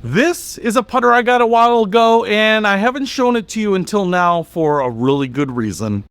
This is a putter I got a while ago, and I haven't shown it to you until now for a really good reason.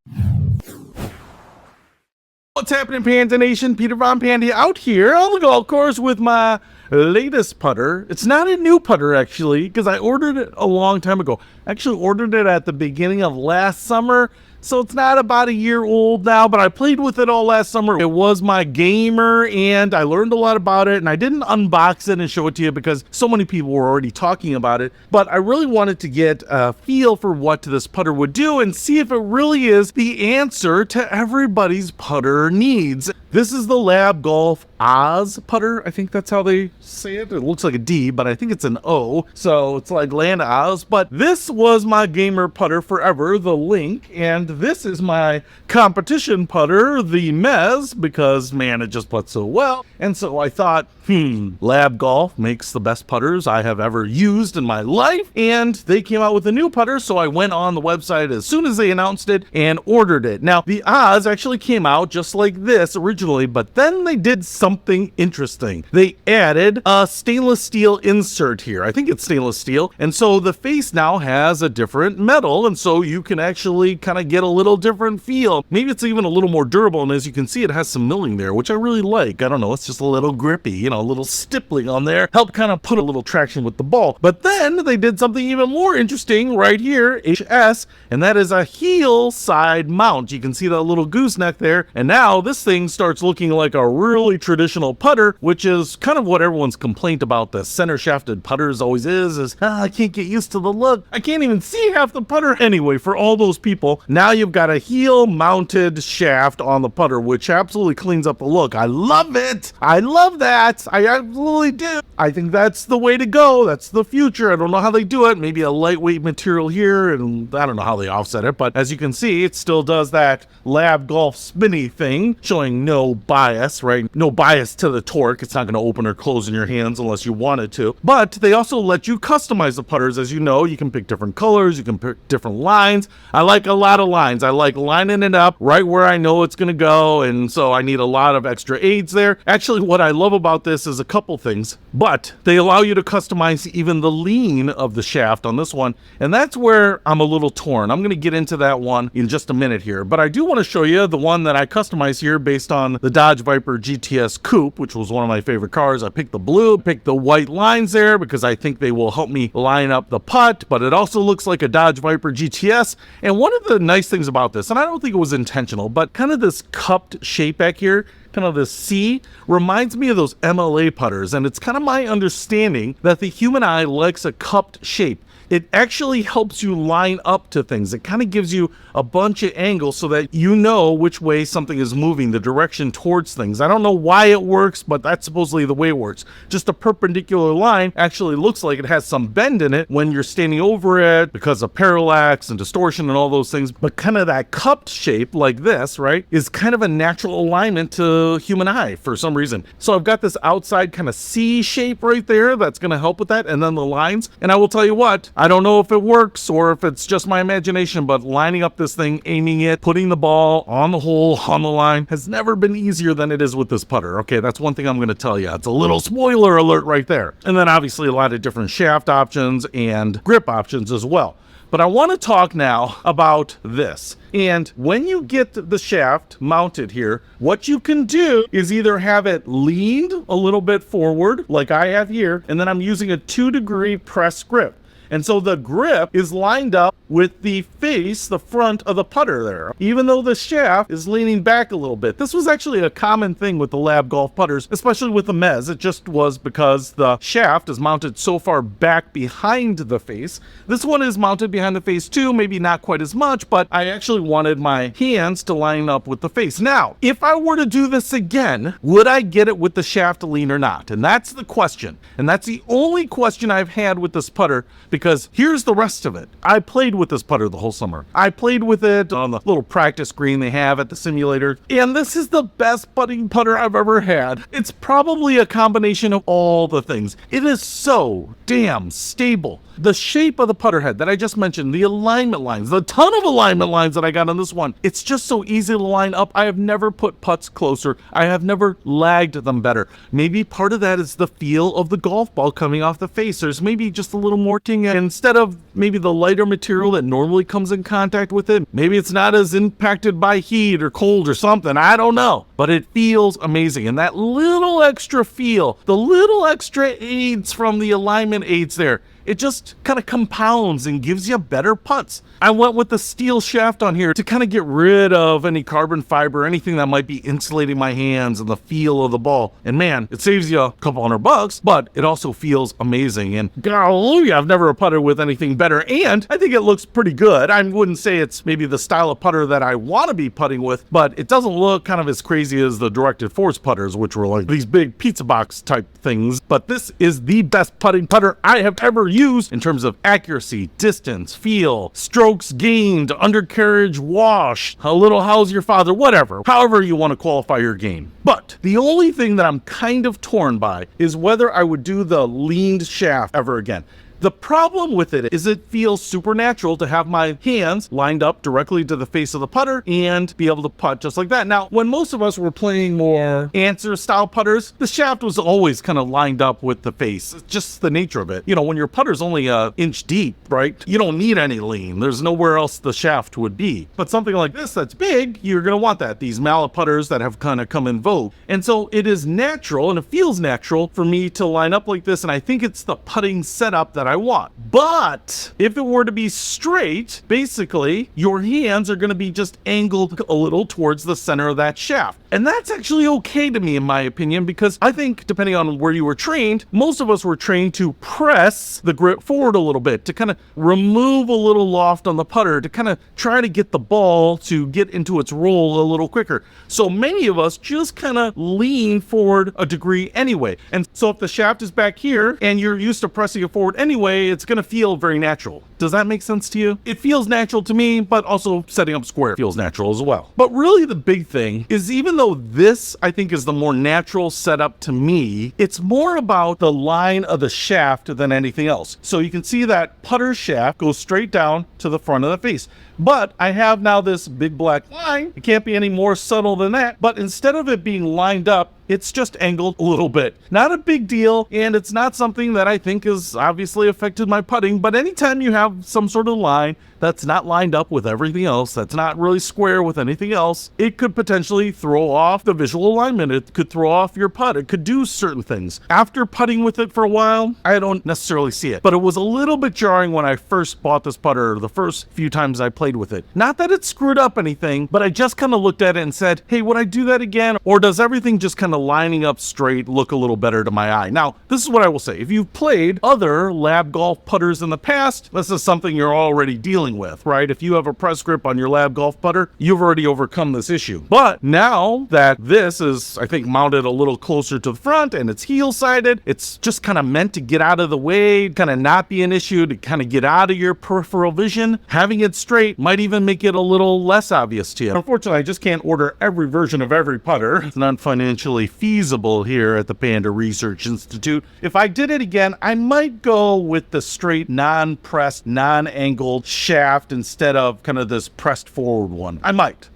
What's happening, Panda Nation? Peter Von Panda out here on the golf course with my latest putter. It's not a new putter, actually, because I ordered it a long time ago. I actually ordered it at the beginning of last summer, so it's not about a year old now, but I played with it all last summer. It was my gamer, and I learned a lot about it, and I didn't unbox it and show it to you because so many people were already talking about it, but I really wanted to get a feel for what this putter would do and see if it really is the answer to everybody's putter needs. This is the L.A.B Golf OZ putter. I think that's how they say it. It looks like a D, but I think it's an O, so it's like Land Oz. But this was my gamer putter forever, the Link, and this is my competition putter, the Mez, because man, it just putts so well. And so I thought, L.A.B Golf makes the best putters I have ever used in my life, and they came out with a new putter, so I went on the website as soon as they announced it and ordered it. Now, the Oz actually came out just like this originally, but then they did something interesting. They added a stainless steel insert here. I think it's stainless steel, and so the face now has a different metal, and so you can actually kind of get a little different feel. Maybe it's even a little more durable, and as you can see, it has some milling there, which I really like. I don't know, it's just a little grippy, you know, a little stippling on there, help kind of put a little traction with the ball. But then they did something even more interesting right here, HS, and that is a heel side mount. You can see that little gooseneck there, and now this thing starts looking like a really traditional putter, which is kind of what everyone's complaint about the center shafted putters always is I can't get used to the look. I can't even see half the putter. Anyway, for all those people, now you've got a heel mounted shaft on the putter, which absolutely cleans up the look. I love it. I love that. I absolutely do. I think that's the way to go. That's the future. I don't know how they do it. Maybe a lightweight material here, and I don't know how they offset it, but as you can see, it still does that L.A.B Golf spinny thing, showing no bias, right? No bias to the torque. It's not going to open or close in your hands unless you want it to. But they also let you customize the putters. As you know, you can pick different colors, you can pick different lines. I like a lot of lines. I like lining it up right where I know it's going to go, and so I need a lot of extra aids there. Actually, what I love about this is a couple things, but they allow you to customize even the lean of the shaft on this one, and that's where I'm a little torn. I'm going to get into that one in just a minute here, but I do want to show you the one that I customized here based on the Dodge Viper GTS Coupe, which was one of my favorite cars. I picked the blue, picked the white lines there because I think they will help me line up the putt, but it also looks like a Dodge Viper GTS. And one of the nice things about this, and I don't think it was intentional, but kind of this cupped shape back here, kind of this C, reminds me of those MLA putters, and it's kind of my understanding that the human eye likes a cupped shape. It actually helps you line up to things. It kind of gives you a bunch of angles so that you know which way something is moving, the direction towards things. I don't know why it works, but that's supposedly the way it works. Just a perpendicular line actually looks like it has some bend in it when you're standing over it because of parallax and distortion and all those things. But kind of that cupped shape like this, right, is kind of a natural alignment to human eye for some reason. So I've got this outside kind of C shape right there that's going to help with that, and then the lines. And I will tell you what, I don't know if it works or if it's just my imagination, but lining up this thing, aiming it, putting the ball on the hole, on the line, has never been easier than it is with this putter. Okay, that's one thing I'm going to tell you. It's a little spoiler alert right there. And then obviously a lot of different shaft options and grip options as well. But I want to talk now about this. And when you get the shaft mounted here, what you can do is either have it leaned a little bit forward, like I have here, and then I'm using a 2-degree press grip. And so the grip is lined up with the face, the front of the putter there, even though the shaft is leaning back a little bit. This was actually a common thing with the L.A.B Golf putters, especially with the Mez. It just was because the shaft is mounted so far back behind the face. This one is mounted behind the face too, maybe not quite as much, but I actually wanted my hands to line up with the face. Now, if I were to do this again, would I get it with the shaft lean or not? And that's the question. And that's the only question I've had with this putter, because here's the rest of it. I played with this putter the whole summer. I played with it on the little practice screen they have at the simulator, and this is the best putting putter I've ever had. It's probably a combination of all the things. It is so damn stable. The shape of the putter head that I just mentioned, the alignment lines, the ton of alignment lines that I got on this one, it's just so easy to line up. I have never put putts closer. I have never lagged them better. Maybe part of that is the feel of the golf ball coming off the face. There's maybe just a little more ting, instead of maybe the lighter material that normally comes in contact with it. Maybe it's not as impacted by heat or cold or something. I don't know. But it feels amazing. And that little extra feel, the little extra aids from the alignment aids there, it just kind of compounds and gives you better putts. I went with the steel shaft on here to kind of get rid of any carbon fiber, anything that might be insulating my hands and the feel of the ball. And man, it saves you a couple $100, but it also feels amazing. And golly, I've never putted with anything better. And I think it looks pretty good. I wouldn't say it's maybe the style of putter that I want to be putting with, but it doesn't look kind of as crazy as the directed force putters, which were like these big pizza box type things. But this is the best putting putter I have ever used in terms of accuracy, distance, feel, strokes gained, undercarriage wash, a little how's your father, whatever, however you want to qualify your game. But the only thing that I'm kind of torn by is whether I would do the leaned shaft ever again. The problem with it is it feels supernatural to have my hands lined up directly to the face of the putter and be able to putt just like that. Now, when most of us were playing more answer style putters, the shaft was always kind of lined up with the face. It's just the nature of it. You know, when your putter's only an inch deep, right? You don't need any lean. There's nowhere else the shaft would be. But something like this that's big, you're going to want that. These mallet putters that have kind of come in vogue. And so it is natural and it feels natural for me to line up like this. And I think it's the putting setup that I want. But if it were to be straight, basically your hands are going to be just angled a little towards the center of that shaft. And that's actually okay to me, in my opinion, because I think depending on where you were trained, most of us were trained to press the grip forward a little bit, to kind of remove a little loft on the putter, to kind of try to get the ball to get into its roll a little quicker. So many of us just kind of lean forward a degree anyway. And so if the shaft is back here and you're used to pressing it forward anyway, it's going to feel very natural. Does that make sense to you? It feels natural to me, but also setting up square feels natural as well. But really the big thing is, even though this I think is the more natural setup to me, it's more about the line of the shaft than anything else. So you can see that putter shaft goes straight down to the front of the face. But I have now this big black line. It can't be any more subtle than that. But instead of it being lined up, it's just angled a little bit. Not a big deal, and it's not something that I think has obviously affected my putting, but anytime you have some sort of line that's not lined up with everything else, that's not really square with anything else, it could potentially throw off the visual alignment. It could throw off your putt. It could do certain things. After putting with it for a while, I don't necessarily see it, but it was a little bit jarring when I first bought this putter, the first few times I played with it. Not that it screwed up anything, but I just kind of looked at it and said, hey, would I do that again? Or does everything just kind of lining up straight look a little better to my eye? Now, this is what I will say. If you've played other L.A.B golf putters in the past, this is something you're already dealing with, right? If you have a press grip on your L.A.B golf putter, you've already overcome this issue. But now that this is, I think, mounted a little closer to the front and it's heel-sided, it's just kind of meant to get out of the way, kind of not be an issue, to kind of get out of your peripheral vision. Having it straight might even make it a little less obvious to you. Unfortunately, I just can't order every version of every putter. It's not financially feasible here at the Panda Research Institute. If I did it again, I might go with the straight, non-pressed, non-angled shaft instead of kind of this pressed forward one. I might.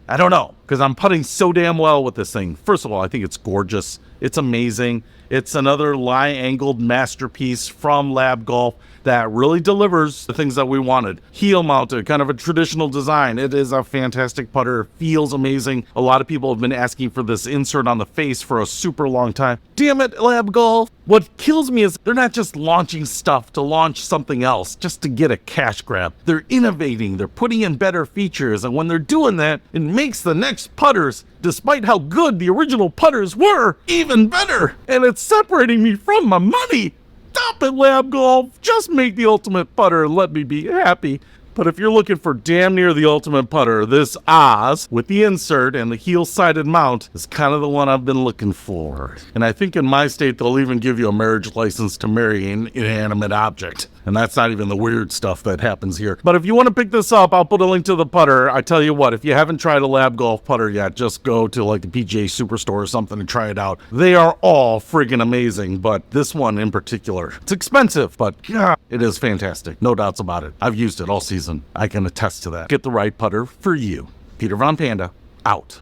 I don't know, because I'm putting so damn well with this thing. First of all, I think it's gorgeous. It's amazing. It's another lie-angled masterpiece from L.A.B Golf that really delivers the things that we wanted. Heel mounted, kind of a traditional design. It is a fantastic putter. Feels amazing. A lot of people have been asking for this insert on the face for a super long time. Damn it, L.A.B Golf. What kills me is they're not just launching stuff to launch something else just to get a cash grab. They're innovating. They're putting in better features. And when they're doing that, it makes the next putters, despite how good the original putters were, even better. And it's separating me from my money. Stop it, L.A.B Golf. Just make the ultimate putter and let me be happy. But if you're looking for damn near the ultimate putter, this Oz with the insert and the heel-sided mount is kind of the one I've been looking for. And I think in my state, they'll even give you a marriage license to marry an inanimate object. And that's not even the weird stuff that happens here. But if you want to pick this up, I'll put a link to the putter. I tell you what, if you haven't tried a L.A.B golf putter yet, just go to like the PGA Superstore or something and try it out. They are all friggin' amazing, but this one in particular, it's expensive, but yeah, it is fantastic. No doubts about it. I've used it all season. I can attest to that. Get the right putter for you. Peter Von Panda, out.